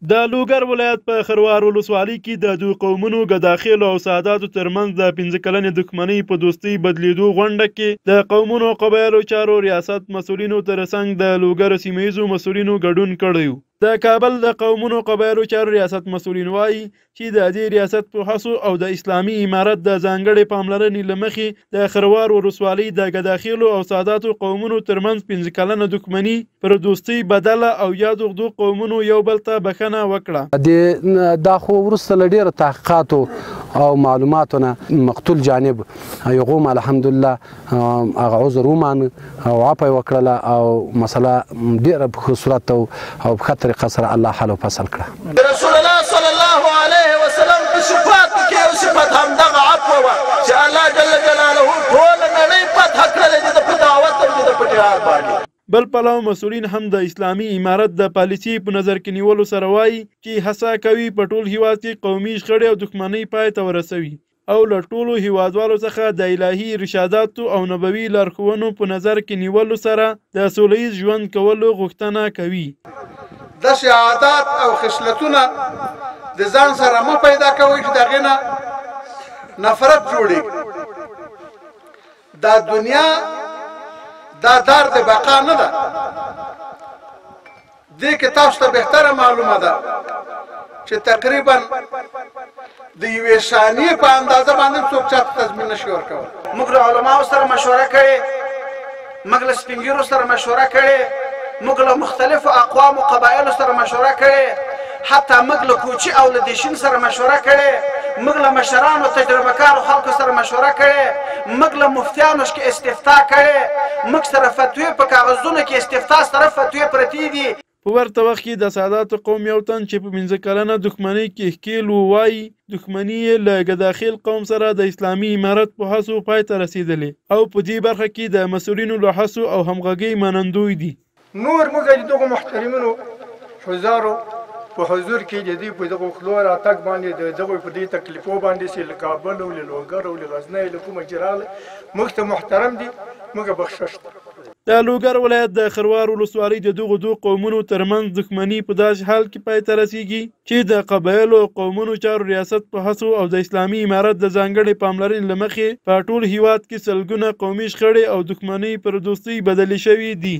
د لوګر ولایت په خروار ولسوالۍ کې د دوو قومونو ګداخیلو او ساداتو ترمنځ د 15 کلنې دښمنۍ په دوستۍ بدلیدو غونډه کې د قومونو قبایلو چارو ریاست مسؤلینو ترڅنګ د لوګر سیمه ییزو مسؤلینو ګډون کړی و. د کابل د قومونو قبایلو چارو ریاست مسؤلین وایي چې د دې ریاست په هڅو او د اسلامي امارت د ځانګړې پاملرنې له مخې د خروار ولسوالۍ د ګداخیلو او ساداتو قومونو ترمنځ 15 کلنه دښمني پر دوستۍ بدله او یا دغو قومونو یو بل ته بخښنه وکړه. دا خو وروسته له ډېرو تحقیقاتو او معلوماتو نه مقتول جانب هغوم الحمدلله هغه عذر ومانه او عفوه یې وکړله او مسله ډېره په ښه صورت او په ښه طریقه سره الله حل و فصل کړه. رسول الله صلی الله علیه وسلم په صفاتو کې یو صفت همدغه عفو وه چې الله جل جلاله ټوله نړۍ فتح کړلې ده په دعوت او په جهاد باندې. بل پلو مسؤلین هم د اسلامي امارت د پالیسي په نظر کې نیولو سره وایي چې هڅه کوي په ټول هیواد کې قومي شخړې او دښمنۍ پای ته ورسوي او له ټولو هیوادوالو څخه د الهي ارشاداتو او نبوي لارښوونو په نظر کې نیولو سره د سوله ییز ژوند کولو غوښتنه کوي. داسې عادات او خصلتونه د ځان سره مه پیدا کوئ چې د هغې نه نفرت جوړېږي. دا دنیا دا دار د بقا نه ده. دې کې تاسو ته بهتره معلومه ده چې تقریبا د یوې ثانیې په اندازه باندې څوک چاته تضمین نشي ورکولی. موږ له علماو سره مشوره کړې، موږ له سپین ږیرو سره مشوره کړې، موږ له مختلفو اقوامو قبایلو سره مشوره کړې، حتی موږ له کوچي او له دیشین سره مشوره کړې، موږ له مشرانو تجربه کارو خلکو سره مشوره کړې، موږ له مفتیانو کې استفتاء کړې، موږ سره فتوی په کاغذونو کې استفتاء سره فتوی پرتې دي. په ورته وخت کې د ساداتو قوم یو تن چې په 15 کلنه دښمنۍ کې ښکیل و وایي دښمني یې له ګداخیل قوم سره د اسلامي امارت په هڅو پای ته رسېدلې او په دې برخه کې د مسؤلینو له هڅو او همغږۍ منندوی دي. نور موږ د دغو محترمینو حضارو په حضور کې د دې په دغو خلو راتګ باندې د دغو په دې تکلیفو باندې چې له کابل او له لوګر او له غزنی له کومه چې راغله موږ ته محترم دي، موږ بخښش. د لوګر ولایت د خروار ولسوالۍ د دغو دوو قومونو ترمنځ دښمني په داسې حال کې پای ته رسیږي چې د قبایلو او قومونو چارو ریاست په هڅو او د اسلامي امارت د ځانګړې پاملرنې له مخې په ټول هیواد کې سلګونه قومي شخړې او دښمنۍ پر دوستۍ بدلې شوې دي.